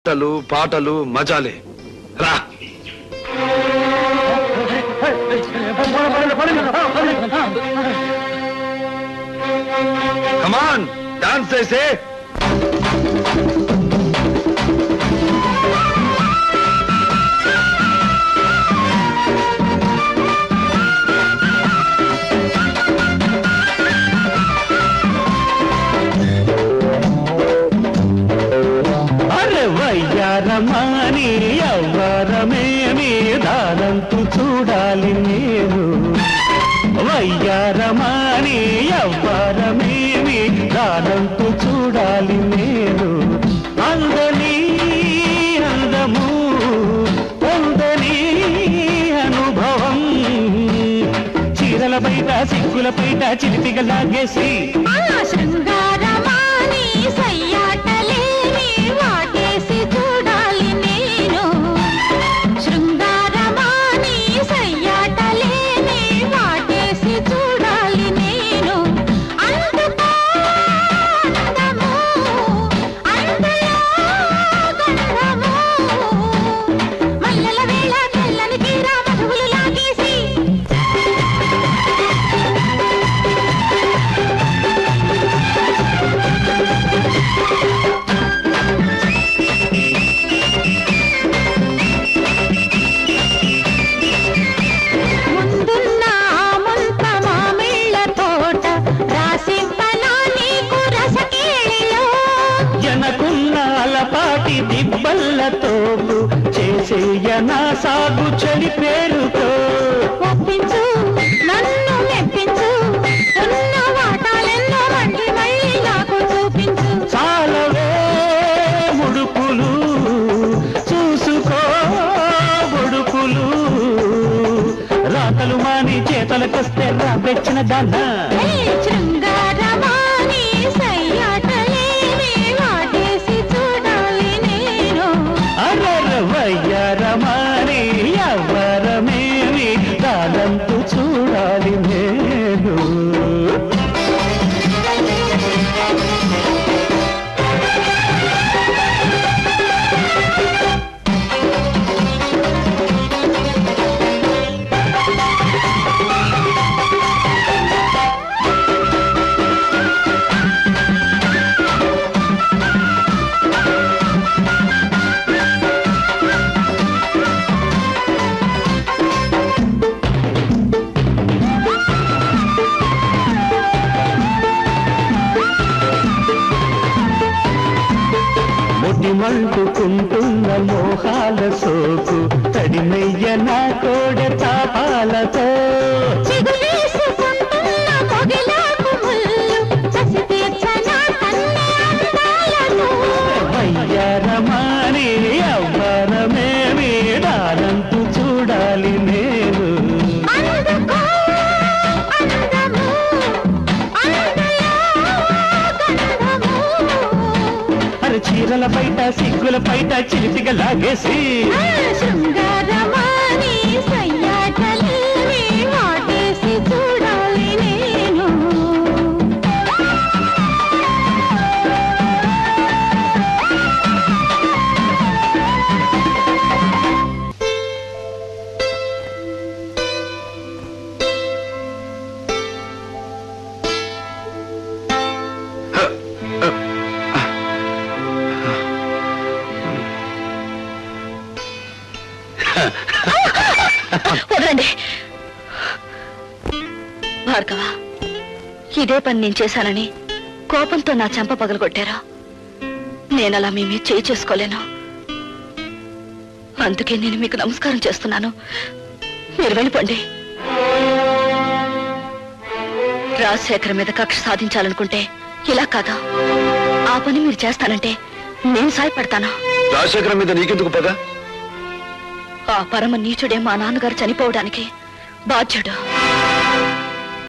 ఆటలు పాటలు మజాలే రా. కమాన్ డాన్స్ చేసే. వయ్యారమాని ఎవ్వరమేమి దానంతు చూడాలి నేను. వయ్యారమాని ఎవ్వరమేమి దానంతు చూడాలి నేను. అందని అందము పొందని అనుభవం చీరల బయట సిగ్గుల బయట చిలిపిగా లాగేసి శృంగారమాని సయ్యాటలేని వాటేసి చూడాలి నేను. శృంగారమాని సయ్యాటలేని వాటేసి చూడాలి నేను. అందుకో అందము అందులో గంధము మల్లెల వేళ తెల్లని తీర మధువులు లాగేసి దిబ్బల్లతోపు చేసేయనా సాగు చెడి పేరుతో ఒప్పించు నన్ను మెప్పించు ఉన్న వాటాలెన్నో మళ్ళీ మళ్ళీ నాకు చూపించు. చాలవే ముడుపులు చూసుకో ముడుపులు రాతలు మాని చేతలకొస్తే రాబెచ్చిన దాన్న శృంగారమాని సయ్యాటలేని వాటేసి చూడాలి నేను. వయ్యారమాని ఎవ్వరమేమి దానంతు చూడాలి నేను. మంటుకుంటున్న మోహాల సోకు తడిమెయ్య నా కోడ తాపాలతో వయ్యారమాని ఎవ్వరమేమి దానంతు చూడాలి నేను. చీరల బయట సిగ్గుల బయట చిలిపిగా లాగేసి శృంగారమాని సయ్యాటలేని వాటేసి చూడాలి నేను. వదలండి భార్గవ, ఇదే పని నేను చేశానని కోపంతో నా చెంప పగలగొట్టారా? నేనలా మీ మీద చేయి చేసుకోలేను. అందుకే నేను మీకు నమస్కారం చేస్తున్నాను. మీరు వెళ్ళిపోండి. రాజశేఖర్ మీద కక్ష సాధించాలనుకుంటే ఇలా కాదా? ఆ పని మీరు చేస్తానంటే నేను సాయపడతాను. రాజశేఖర్ మీద నీకెందుకు పగ? ఆ పరమ నీచుడే మా నాన్నగారు చనిపోవడానికి బాధ్యుడు.